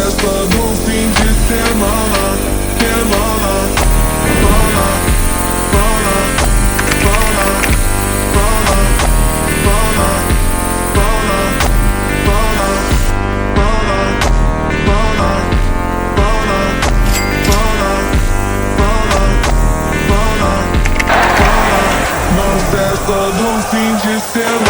festa do fim de semana. Semana, mana, mana, mana, mana, mana, mana, mana, mana, mana, mana, mana, mana, mana. Na festa do fim de semana.